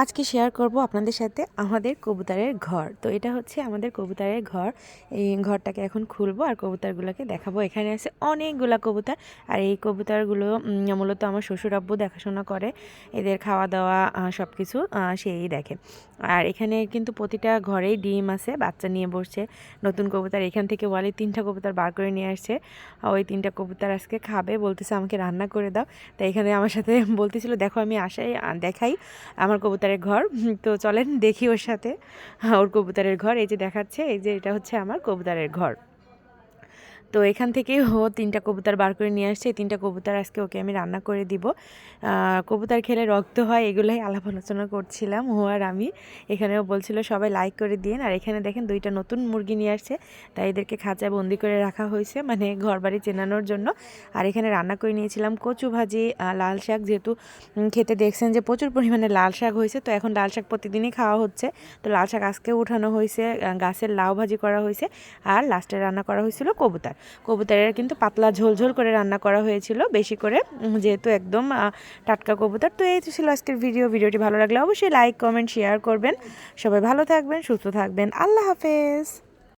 আজকে শেয়ার করব আপনাদের সাথে আমাদের কবুতরের ঘর। তো এটা হচ্ছে আমাদের কবুতরের ঘর। এই ঘরটাকে এখন খুলবো আর কবুতরগুলোকে দেখাবো। এখানে আছে অনেকগুলা কবুতর, আর এই কবুতরগুলো মূলত আমার শ্বশুর আব্বু দেখাশোনা করে। এদের খাওয়া দাওয়া সব কিছু সেই দেখে। আর এখানে কিন্তু প্রতিটা ঘরেই ডিম আছে, বাচ্চা নিয়ে বসছে নতুন কবুতর। এখান থেকে ওয়ালি 3টা কবুতর বার করে নিয়ে আসছে। ওই 3টা কবুতর আজকে খাবে, বলতেছে আমাকে রান্না করে দাও। তাই এখানে আমার সাথে বলতেছিল দেখো আমি আসাই দেখাই আমার কবুতরের ঘর। তো চলেন দেখি ওর সাথে ওর কবুতরের ঘর। এই যে দেখাচ্ছে, এই যে এটা হচ্ছে আমার কবুতরের ঘর। তো এখান থেকেই ও 3টা কবুতর বার করে নিয়ে আসছে। এই 3টা কবুতর আজকে ওকে আমি রান্না করে দিব। কবুতর খেলে রক্ত হয়, এগুলোই আলাপ আলোচনা করছিলাম ও আর আমি। এখানেও বলছিল সবাই লাইক করে দিন। আর এখানে দেখেন 2টা নতুন মুরগি নিয়ে আসছে, তাই এদেরকে খাঁচায় বন্দি করে রাখা হয়েছে, মানে ঘর বাড়ি চেনানোর জন্য। আর এখানে রান্না করে নিয়েছিলাম কচু ভাজি, লাল শাক, যেহেতু খেতে দেখছেন যে প্রচুর পরিমাণে লাল শাক হয়েছে, তো এখন লাল শাক প্রতিদিনই খাওয়া হচ্ছে। তো লাল শাক আজকেও উঠানো হয়েছে, গাছের লাউ ভাজি করা হয়েছে, আর লাস্টে রান্না করা হয়েছিল কবুতর। কবুতরের কিন্তু পাতলা ঝোল ঝোল করে রান্না করা হয়েছিল বেশি করে, যেহেতু একদম টাটকা কবুতর। তো এই ছিল আজকের ভিডিওটি ভালো লাগলে অবশ্যই লাইক কমেন্ট শেয়ার করবেন। সবাই ভালো থাকবেন, সুস্থ থাকবেন। আল্লাহ হাফেজ।